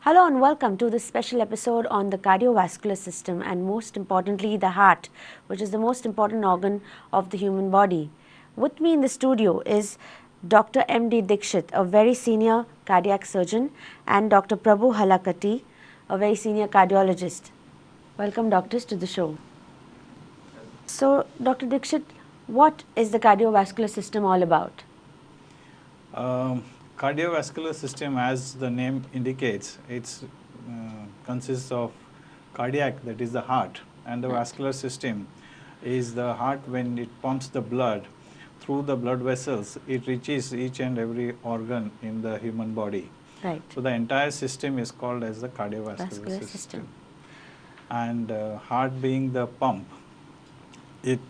Hello and welcome to this special episode on the cardiovascular system and most importantly the heart, which is the most important organ of the human body. With me in the studio is Dr M D Dixit, a very senior cardiac surgeon, and Dr Prabhu Halkati, a very senior cardiologist. Welcome doctors to the show. So Dr Dixit, what is the cardiovascular system all about? Cardiovascular system, as the name indicates, it consists of cardiac, that is the heart, and the vascular system is the heart. When it pumps the blood through the blood vessels, it reaches each and every organ in the human body. Right. So the entire system is called as the cardiovascular system. And heart being the pump, it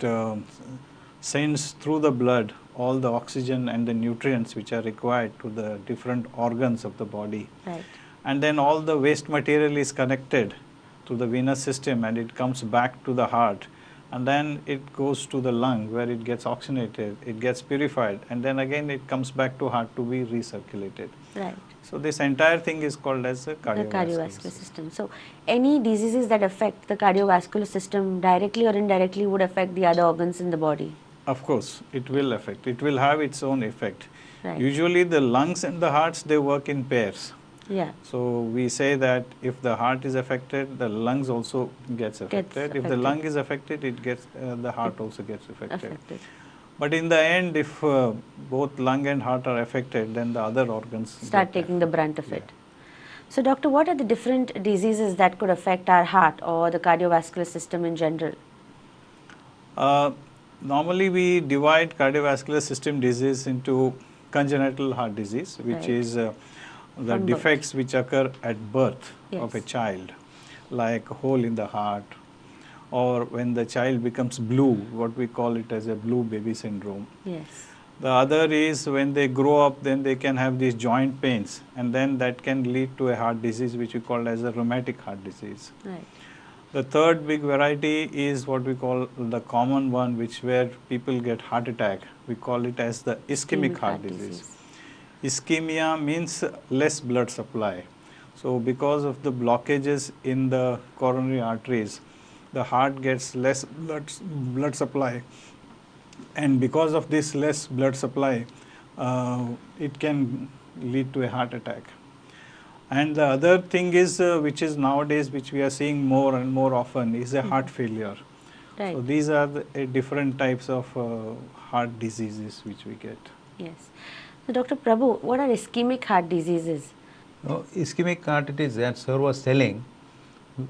sends through the blood all the oxygen and the nutrients which are required to the different organs of the body. Right. And then all the waste material is connected to the venous system and it comes back to the heart. And then it goes to the lung where it gets oxygenated, it gets purified, and then again it comes back to heart to be recirculated. Right. So this entire thing is called as the cardiovascular system. So any diseases that affect the cardiovascular system directly or indirectly would affect the other organs in the body? Of course, it will affect. It will have its own effect. Right. Usually the lungs and the hearts, they work in pairs. Yeah. So we say that if the heart is affected, the lungs also gets affected. If the lung is affected, it gets the heart also gets affected. But in the end, if both lung and heart are affected, then the other organs start taking the brunt of it. So doctor, what are the different diseases that could affect our heart or the cardiovascular system in general? Normally we divide cardiovascular system disease into congenital heart disease, which is the From defects birth. which occur at birth Yes. of a child, like a hole in the heart, or when the child becomes blue, what we call it as a blue baby syndrome. Yes. The other is when they grow up, then they can have these joint pains, and then that can lead to a heart disease which we call as a rheumatic heart disease. Right. The third big variety is what we call the common one, which where people get heart attack. We call it as the ischemic heart disease. Ischemia means less blood supply. So because of the blockages in the coronary arteries, the heart gets less blood supply, and because of this less blood supply, it can lead to a heart attack. And the other thing is, which is nowadays, which we are seeing more and more often, is a heart failure. Right. So these are the different types of heart diseases which we get. Yes. So Dr. Prabhu, what are ischemic heart diseases? Ischemic heart disease, as sir was telling,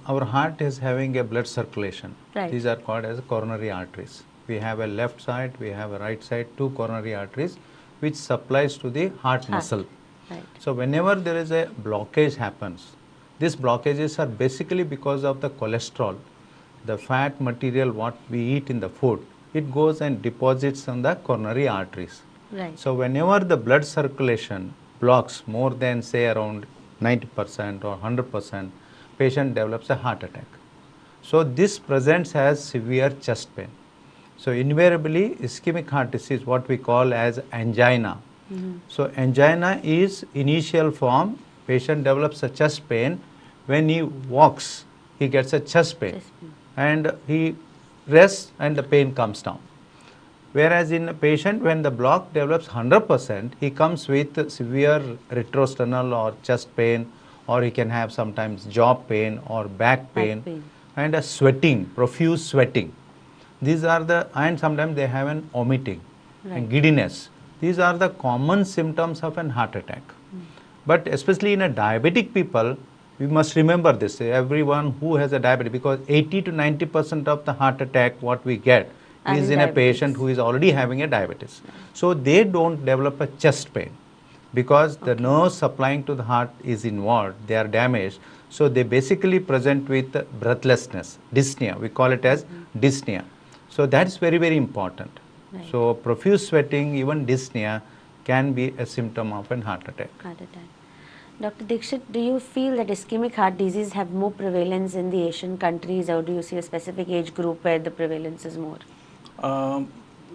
our heart is having a blood circulation. Right. These are called as coronary arteries. We have a left side, we have a right side, two coronary arteries, which supplies to the heart muscle. Right. So whenever there is a blockage happens, these blockages are basically because of the cholesterol, the fat material what we eat in the food, it goes and deposits on the coronary arteries. Right. So whenever the blood circulation blocks more than say around 90% or 100%, patient develops a heart attack. So this presents as severe chest pain. So invariably ischemic heart disease, what we call as angina. So angina is initial form, patient develops a chest pain. When he walks, he gets a chest pain and he rests and the pain comes down. Whereas in a patient, when the block develops 100%, he comes with severe retrosternal or chest pain, or he can have sometimes jaw pain or back pain. And a sweating, profuse sweating. These are the, and sometimes they have an vomiting and giddiness. These are the common symptoms of an heart attack. But especially in a diabetic people, we must remember this, everyone who has a diabetes, because 80 to 90% of the heart attack what we get is in a patient who is already having a diabetes. So they don't develop a chest pain because the nerves supplying to the heart is involved, they are damaged. So they basically present with breathlessness, dyspnea, we call it as dyspnea. So that's very, very important. Right. So profuse sweating, even dyspnea can be a symptom of an heart attack. Dr. Dixit, do you feel that ischemic heart disease have more prevalence in the Asian countries, or do you see a specific age group where the prevalence is more?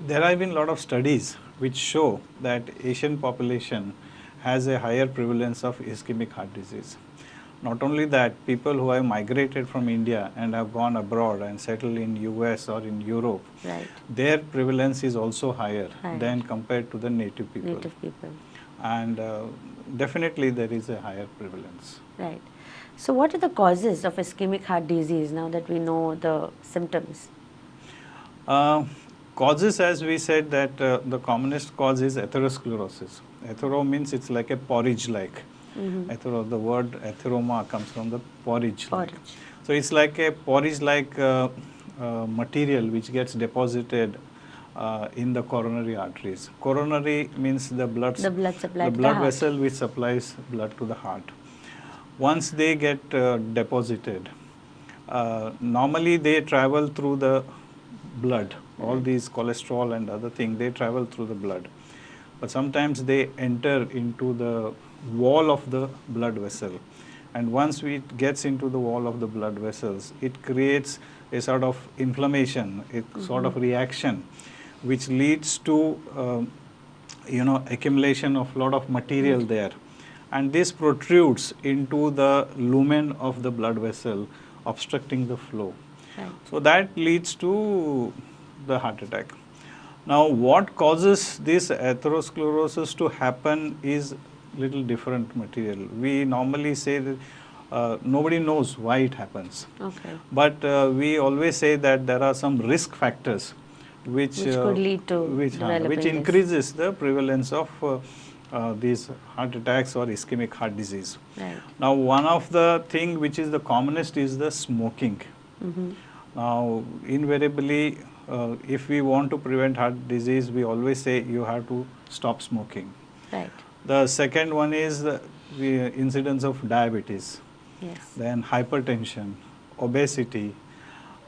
There have been a lot of studies which show that Asian population has a higher prevalence of ischemic heart disease. Not only that, people who have migrated from India and have gone abroad and settled in US or in Europe, Right. their prevalence is also higher Higher. than compared to the native people. Native people. And definitely there is a higher prevalence. Right. So what are the causes of ischemic heart disease now that we know the symptoms? Causes, as we said, that the commonest cause is atherosclerosis. Athero means it's like a porridge-like. Athero, the word atheroma comes from the porridge. Porridge. So it's like a porridge-like material which gets deposited in the coronary arteries. Coronary means the blood supply the to the blood heart. vessel which supplies blood to the heart. Once they get deposited, normally they travel through the blood. All these cholesterol and other things, they travel through the blood. But sometimes they enter into the wall of the blood vessel. And once it gets into the wall of the blood vessels, it creates a sort of inflammation, a sort of reaction, which leads to accumulation of lot of material there. And this protrudes into the lumen of the blood vessel, obstructing the flow. Right. So that leads to the heart attack. Now, what causes this atherosclerosis to happen is little different material. We normally say that nobody knows why it happens. Okay. But we always say that there are some risk factors which could lead to which developing increases the prevalence of these heart attacks or ischemic heart disease. Right. Now, one of the thing which is the commonest is the smoking. Now, invariably, if we want to prevent heart disease, we always say you have to stop smoking. Right. The second one is the incidence of diabetes, Yes. then hypertension, obesity.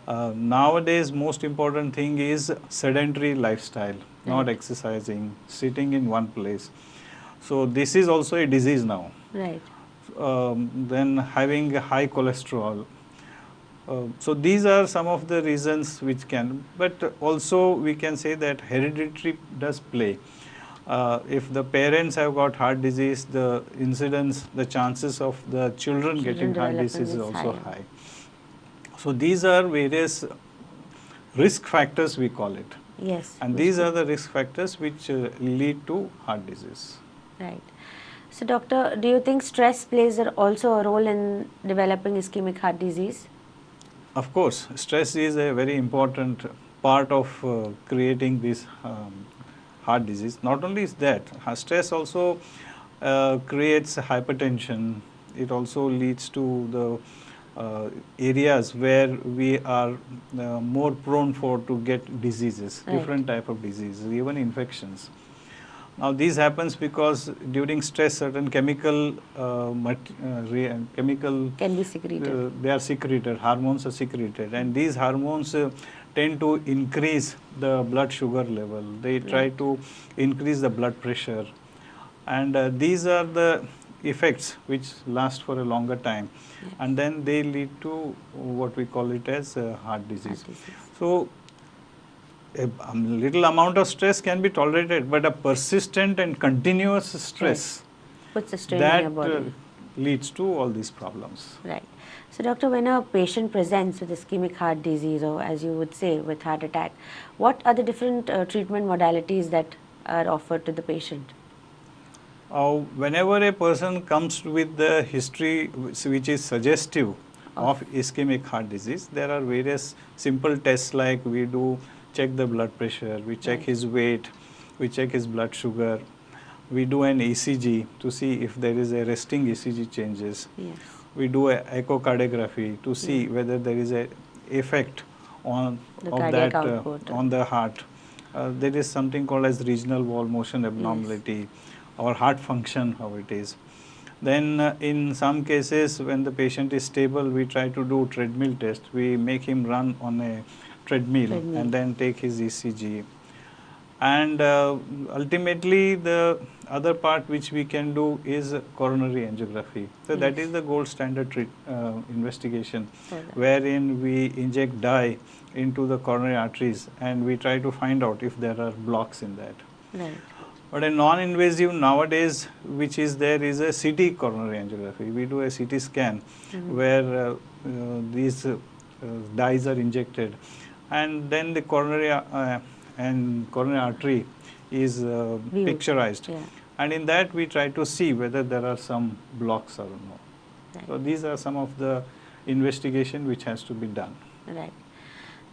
Nowadays, most important thing is sedentary lifestyle, not Right. exercising, sitting in one place. So this is also a disease now. Right. Then having high cholesterol. So these are some of the reasons which can, but also we can say that hereditary does play. If the parents have got heart disease, the incidence, the chances of the children getting heart developing disease is is also higher. high. So these are various risk factors, we call it. Yes. And these are the risk factors which lead to heart disease. Right. So, doctor, do you think stress plays also a role in developing ischemic heart disease? Of course, stress is a very important part of creating this heart disease. Not only is that, stress also creates hypertension. It also leads to the areas where we are more prone for to get diseases, Right. different type of diseases, even infections. Now, this happens because during stress, certain chemical Can be secreted. they are secreted, hormones are secreted, and these hormones tend to increase the blood sugar level. They try to increase the blood pressure, and these are the effects which last for a longer time, and then they lead to what we call it as heart disease. Heart disease. So, a little amount of stress can be tolerated, but a persistent and continuous stress Puts a strain that on your body. leads to all these problems. Right. So, doctor, when a patient presents with ischemic heart disease, or as you would say, with heart attack, what are the different treatment modalities that are offered to the patient? Whenever a person comes with the history which is suggestive of ischemic heart disease, there are various simple tests like we do check the blood pressure, we check Right. his weight, we check his blood sugar, we do an ECG to see if there is a resting ECG changes. Yes. We do an echocardiography to see whether there is a effect on The of cardiac that output. on the heart. There is something called as regional wall motion abnormality or heart function, how it is. Then in some cases when the patient is stable, we try to do treadmill test. We make him run on a treadmill. And then take his ECG. And ultimately the other part which we can do is coronary angiography. So that is the gold standard investigation, wherein we inject dye into the coronary arteries and we try to find out if there are blocks in that. Right. But a non-invasive nowadays, which is there, is a CT coronary angiography. We do a CT scan where these dyes are injected, and then the coronary and coronary artery is picturized, and in that we try to see whether there are some blocks or no. Right. So these are some of the investigation which has to be done. Right.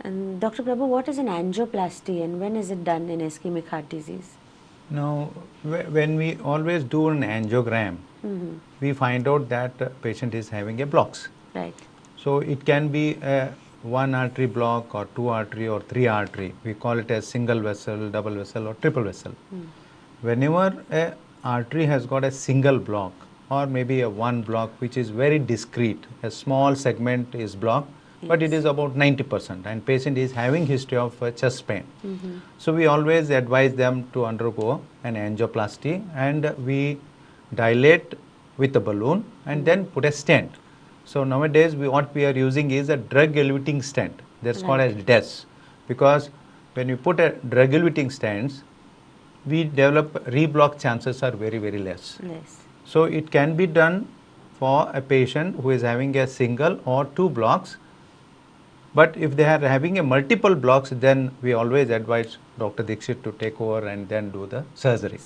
And Dr. Prabhu, what is an angioplasty and when is it done in ischemic heart disease? Now, when we always do an angiogram, we find out that patient is having a blocks. Right. So it can be a 1 artery block or 2 artery or 3 artery. We call it as single vessel, double vessel or triple vessel. Whenever a artery has got a single block or maybe a one block which is very discrete, a small segment is blocked, but it is about 90% and patient is having history of chest pain. So we always advise them to undergo an angioplasty and we dilate with a balloon and then put a stent. So nowadays what we are using is a drug-eluting stent. That's called as DES, because when you put a drug-eluting stents, we develop reblock chances are very, very less. So it can be done for a patient who is having a single or 2 blocks. But if they are having a multiple blocks, then we always advise Dr. Dixit to take over and then do the surgery.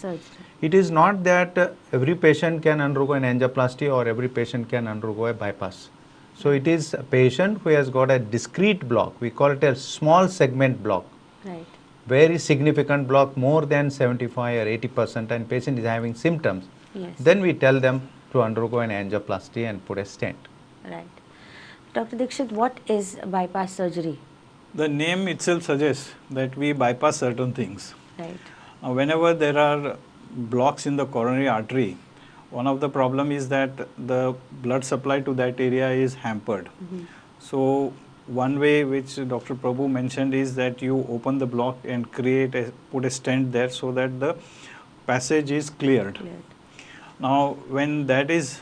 It is not that every patient can undergo an angioplasty or every patient can undergo a bypass. So it is a patient who has got a discrete block. We call it a small segment block. Right. Very significant block, more than 75 or 80%, and patient is having symptoms. Then we tell them to undergo an angioplasty and put a stent. Right. Dr. Dixit, what is bypass surgery? The name itself suggests that we bypass certain things. Right. Whenever there are blocks in the coronary artery, one of the problem is that the blood supply to that area is hampered. So one way which Dr. Prabhu mentioned is that you open the block and put a stent there so that the passage is cleared. Now when that is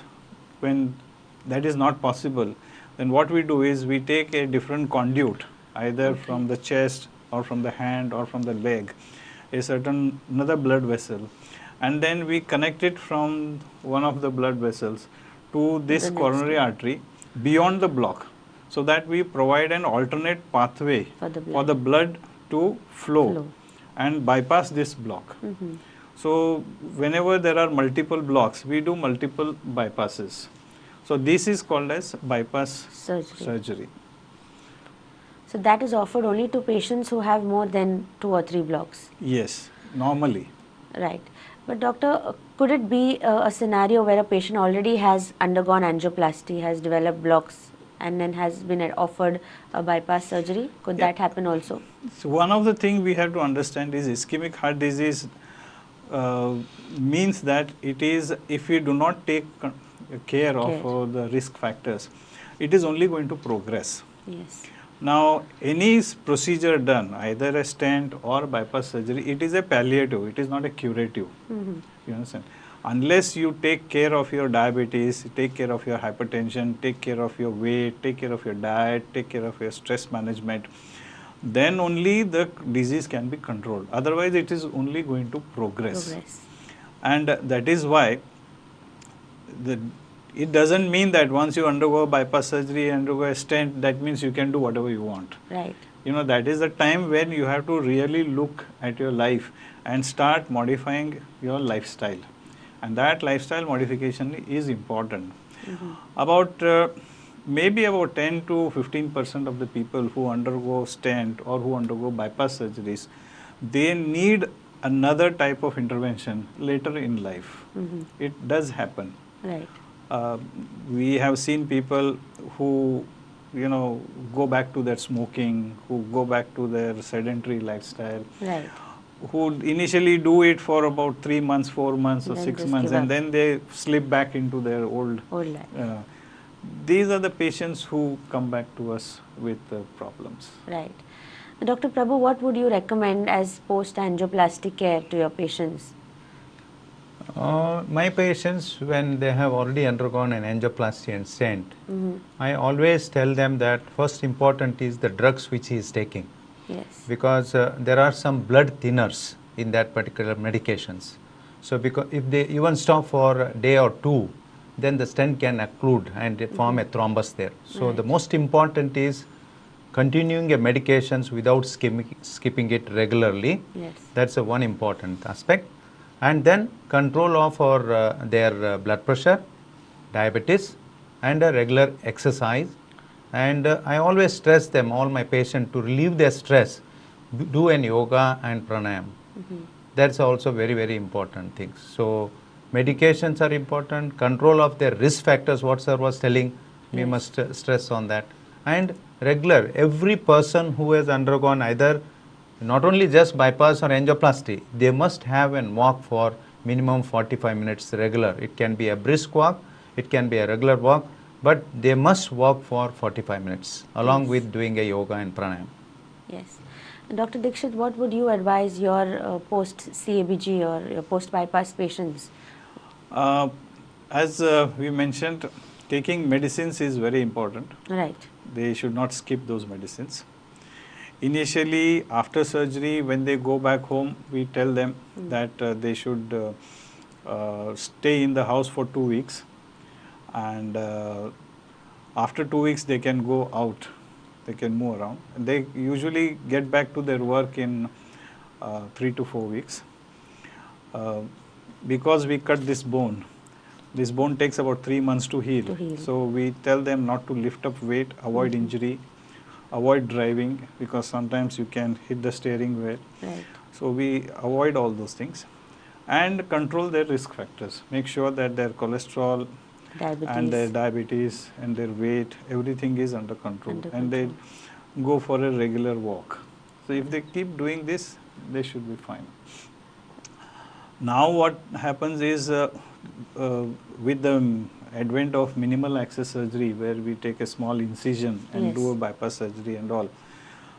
not possible, then what we do is we take a different conduit, either from the chest or from the hand or from the leg, another blood vessel, and then we connect it from one of the blood vessels to this coronary artery beyond the block, so that we provide an alternate pathway for the blood to flow and bypass this block. So whenever there are multiple blocks, we do multiple bypasses. So this is called as bypass surgery. So that is offered only to patients who have more than 2 or 3 blocks? Yes, normally. Right. But doctor, could it be a scenario where a patient already has undergone angioplasty, has developed blocks and then has been offered a bypass surgery? Could that happen also? So one of the things we have to understand is ischemic heart disease means that it is, if we do not take care of the risk factors, it is only going to progress. Now any procedure done, either a stent or bypass surgery, it is a palliative, it is not a curative. You understand? Unless you take care of your diabetes, take care of your hypertension, take care of your weight, take care of your diet, take care of your stress management, then only the disease can be controlled. Otherwise it is only going to progress. And that is why it doesn't mean that once you undergo bypass surgery, undergo a stent, that means you can do whatever you want. Right. You know, that is the time when you have to really look at your life and start modifying your lifestyle. And that lifestyle modification is important. Maybe about 10 to 15% of the people who undergo stent or who undergo bypass surgeries, they need another type of intervention later in life. It does happen. Right. We have seen people who, go back to their smoking, who go back to their sedentary lifestyle, who initially do it for about 3 months, 4 months or 6 months, and then they slip back into their old life. These are the patients who come back to us with problems. Right. Dr. Prabhu, what would you recommend as post-angioplasty care to your patients? My patients, when they have already undergone an angioplasty and stent, I always tell them that first important is the drugs which he is taking. Because there are some blood thinners in that particular medications. So because if they even stop for a day or two, then the stent can occlude and form a thrombus there. So the most important is continuing a medications without skipping it regularly. Yes. That's a one important aspect. And then control of their blood pressure, diabetes, and a regular exercise. And I always stress them, all my patients, to relieve their stress, do an yoga and pranayam. That's also very, very important things. So medications are important, control of their risk factors, what sir was telling, we must stress on that. And regular, every person who has undergone either not only just bypass or angioplasty, they must have a walk for minimum 45 minutes regular. It can be a brisk walk, it can be a regular walk, but they must walk for 45 minutes along with doing a yoga and pranayam. Yes. Dr. Dixit, what would you advise your post-CABG or your post-bypass patients? As we mentioned, taking medicines is very important. Right. They should not skip those medicines. Initially, after surgery, when they go back home, we tell them that they should stay in the house for 2 weeks, and after 2 weeks they can go out, they can move around. They usually get back to their work in 3 to 4 weeks. Because we cut this bone takes about 3 months to heal. So we tell them not to lift up weight, avoid injury, avoid driving, because sometimes you can hit the steering wheel. Right. So we avoid all those things and control their risk factors. Make sure that their cholesterol and their diabetes and their weight, everything is under control. And they go for a regular walk. So if they keep doing this, they should be fine. Now what happens is with the advent of minimal access surgery, where we take a small incision and do a bypass surgery and all,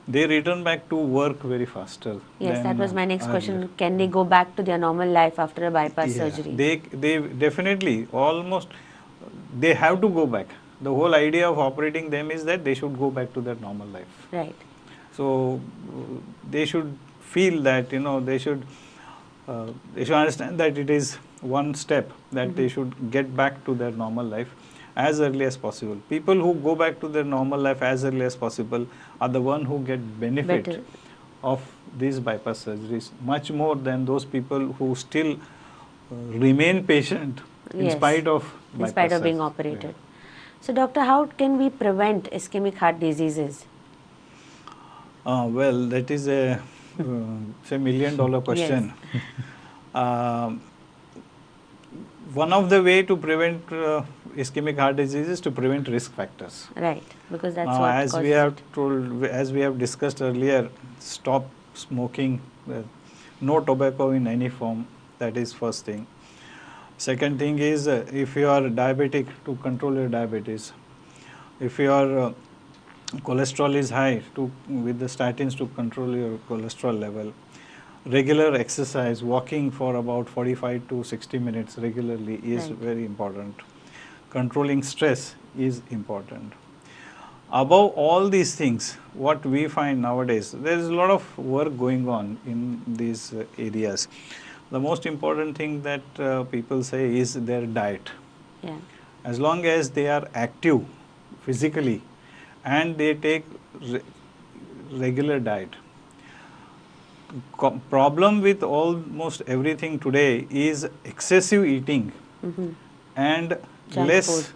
they return back to work very faster. Yes, that was my next question. Can they go back to their normal life after a bypass surgery? They definitely, almost, they have to go back. The whole idea of operating them is that they should go back to their normal life. Right. So they should feel that, they should understand that it is one step that they should get back to their normal life as early as possible. People who go back to their normal life as early as possible are the one who get benefit of these bypass surgeries much more than those people who still remain patient in spite of being operated. So doctor, how can we prevent ischemic heart diseases? Well, that is a say $1 million question. One of the way to prevent ischemic heart disease is to prevent risk factors. Right, because that's now, what as we have discussed earlier, stop smoking, no tobacco in any form. That is first thing. Second thing is, if you are diabetic, to control your diabetes. If your cholesterol is high, with the statins to control your cholesterol level. Regular exercise, walking for about 45 to 60 minutes regularly is very important. Controlling stress is important. Above all these things, what we find nowadays, there is a lot of work going on in these areas. The most important thing that people say is their diet. Yeah. As long as they are active physically and they take regular diet. Problem with almost everything today is excessive eating and less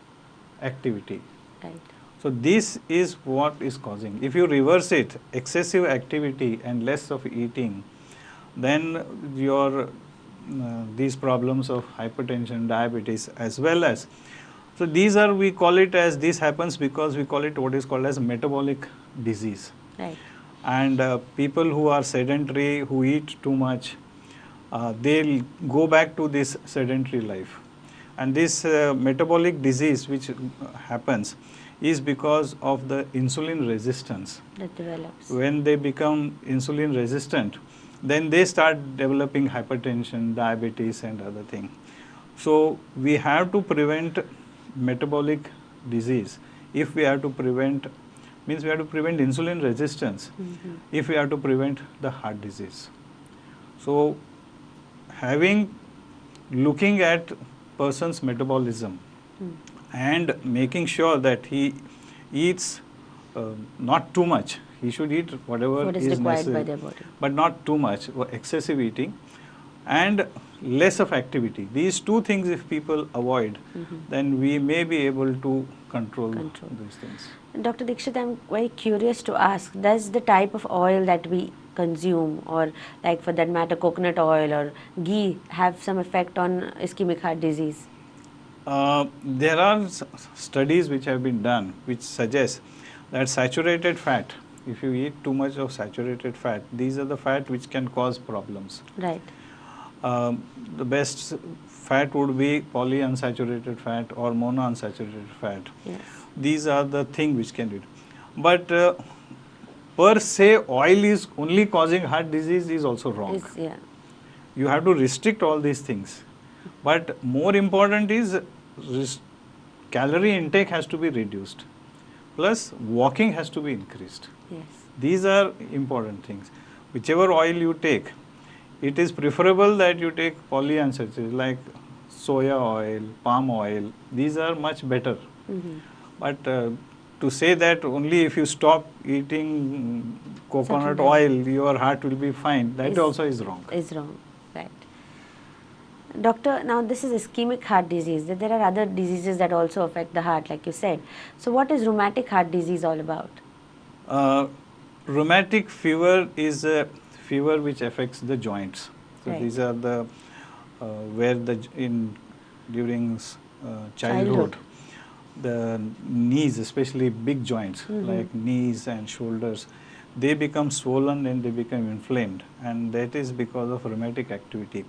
activity. Right. So this is what is causing. If you reverse it, excessive activity and less of eating, then your these problems of hypertension, diabetes, as well as, so these are, we call it as, this happens because we call it what is called as metabolic disease. Right. And people who are sedentary, who eat too much, they'll go back to this sedentary life. And this metabolic disease which happens is because of the insulin resistance that develops. When they become insulin resistant, then they start developing hypertension, diabetes and other things. So we have to prevent metabolic disease. If we have to prevent, means we have to prevent insulin resistance, if we have to prevent the heart disease. So having looking at person's metabolism and making sure that he eats not too much. He should eat whatever What is is required by necessary, their body. but not too much, or excessive eating, and less of activity. These two things if people avoid, then we may be able to control. These things. Dr. Dixit, I'm very curious to ask, does the type of oil that we consume, or like for that matter coconut oil or ghee, have some effect on ischemic heart disease? There are studies which have been done which suggest that saturated fat, if you eat too much of saturated fat, these are the fat which can cause problems. Right. The best fat would be polyunsaturated fat or monounsaturated fat. Yes. These are the thing which can do it. But per se oil is only causing heart disease is also wrong. Yeah. You have to restrict all these things. But more important is calorie intake has to be reduced. Plus walking has to be increased. Yes. These are important things. Whichever oil you take, it is preferable that you take polyunsaturated like soya oil, palm oil. These are much better. But to say that only if you stop eating coconut oil, your heart will be fine, that also is wrong. Is wrong, right. Doctor, now this is ischemic heart disease. There are other diseases that also affect the heart, like you said. So what is rheumatic heart disease all about? Rheumatic fever is a fever which affects the joints. So Right. these are the where during childhood, the knees, especially big joints like knees and shoulders, they become swollen and they become inflamed, and that is because of rheumatic activity.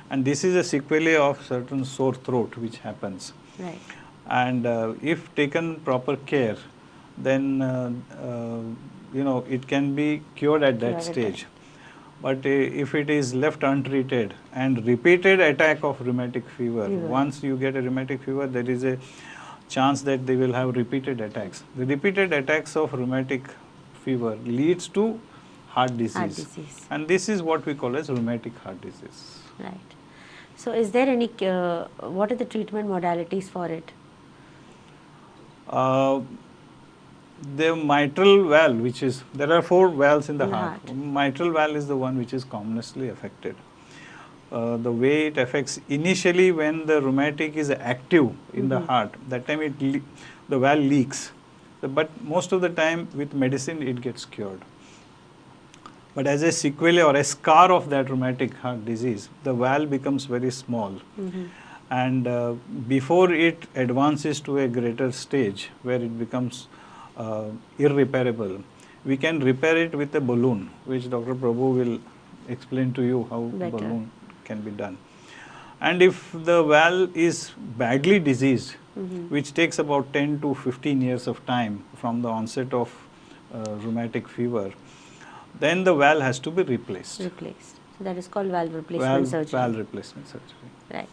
And this is a sequelae of certain sore throat which happens. Right. And if taken proper care, then it can be cured at that stage. But if it is left untreated and repeated attack of rheumatic fever, once you get a rheumatic fever, there is a chance that they will have repeated attacks. The repeated attacks of rheumatic fever leads to heart disease. And this is what we call as rheumatic heart disease. Right. So is there any, what are the treatment modalities for it? The mitral valve, there are 4 valves in the heart. Mitral valve is the one which is commonly affected. The way it affects initially when the rheumatic is active in the heart, that time the valve leaks. But most of the time with medicine it gets cured. But as a sequelae or a scar of that rheumatic heart disease, the valve becomes very small. And before it advances to a greater stage where it becomes irreparable, we can repair it with a balloon, which Dr. Prabhu will explain to you how balloon can be done. And if the valve is badly diseased, which takes about 10 to 15 years of time from the onset of rheumatic fever, then the valve has to be replaced. So that is called valve replacement surgery. Valve replacement surgery. Right.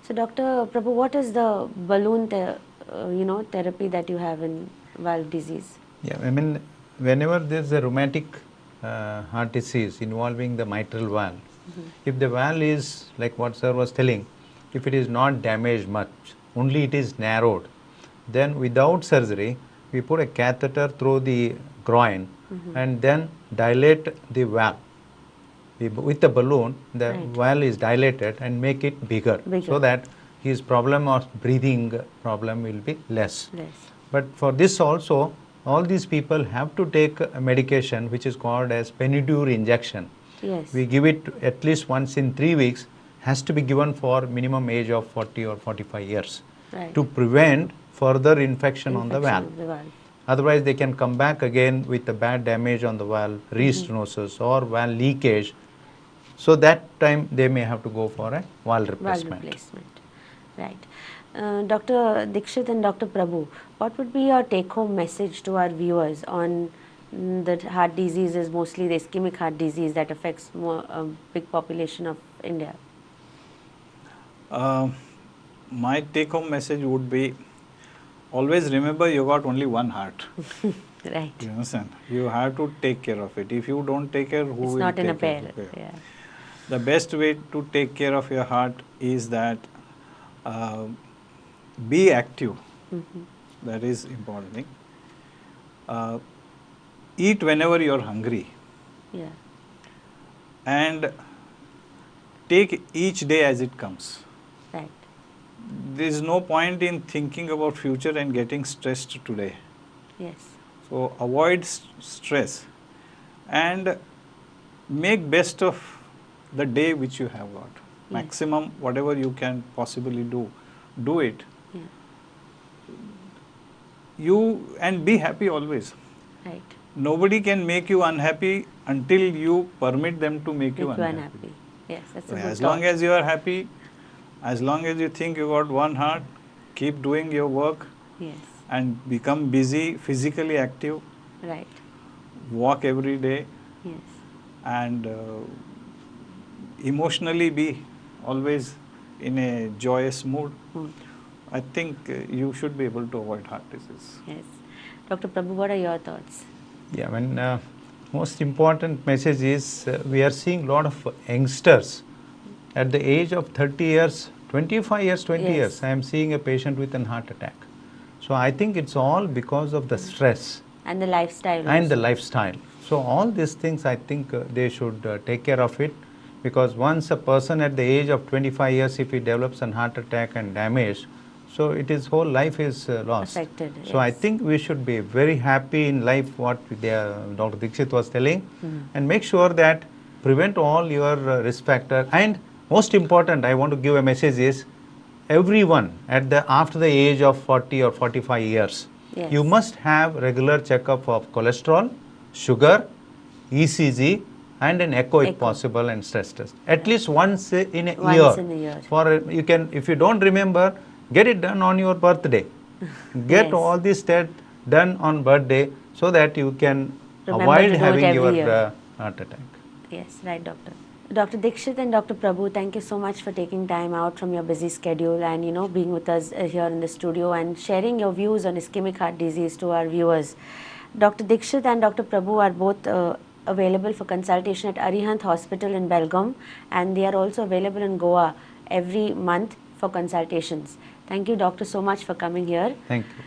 So Dr. Prabhu, what is the balloon therapy that you have in valve disease? Yeah, I mean, whenever there is a rheumatic heart disease involving the mitral valve, if the valve is, like what sir was telling, if it is not damaged much, only it is narrowed, then without surgery, we put a catheter through the groin and then dilate the valve. With the balloon, the valve is dilated and make it bigger, so that his problem of breathing problem will be less. But for this also, all these people have to take a medication which is called as Penidur injection. We give it at least once in 3 weeks, has to be given for minimum age of 40 or 45 years to prevent further infection on the valve. Otherwise, they can come back again with a bad damage on the valve, restenosis or valve leakage. So that time they may have to go for a valve replacement. Right. Dr. Dixit and Dr. Prabhu, what would be your take-home message to our viewers on the heart diseases, mostly the ischemic heart disease that affects a big population of India? My take-home message would be, always remember you got only one heart. Right. You understand? You have to take care of it. If you don't take care, who will take care? It's not in a pair. The best way to take care of your heart is that uh, be active. That is important thing. Eat whenever you are hungry. Yeah. And take each day as it comes. Right. There is no point in thinking about future and getting stressed today. Yes. So avoid stress and make best of the day which you have got. Yes. Maximum whatever you can possibly do it. Yeah. You and be happy always. Right. Nobody can make you unhappy until you permit them to make you unhappy. unhappy. Yes, that's a So good as long thought. as you are happy, as long as you think you got one heart, keep doing your work Yes. and become busy, physically active, Right. walk every day, Yes. and emotionally be always in a joyous mood. I think you should be able to avoid heart disease. Yes. Dr. Prabhu, what are your thoughts? Yeah, I mean, most important message is we are seeing a lot of youngsters at the age of 30 years, 25 years, 20 Yes. years. I am seeing a patient with an heart attack. So I think it's all because of the stress And the lifestyle and the also. lifestyle. So all these things, I think they should take care of it, because once a person at the age of 25 years, if he develops an heart attack and damage, so it is whole life is lost. Affected, So I yes. think we should be very happy in life, what Dr. Dixit was telling, and make sure that prevent all your risk factor. And most important, I want to give a message is, everyone at the after the age of 40 or 45 years, Yes. you must have regular checkup of cholesterol, sugar, ECG, and an echo if Echo. possible, and stress test at least once in a Once year. in a year. For you can, if you don't remember, get it done on your birthday. Get Yes. all these tests done on birthday, so that you can Remember avoid to do it having every your year. heart attack. Yes, right, doctor. Dr. Dixit and Dr. Prabhu, thank you so much for taking time out from your busy schedule and being with us here in the studio and sharing your views on ischemic heart disease to our viewers. Dr. Dixit and Dr. Prabhu are both available for consultation at Arihant Hospital in Belagavi, and they are also available in Goa every month for consultations. Thank you, doctor, so much for coming here. Thank you.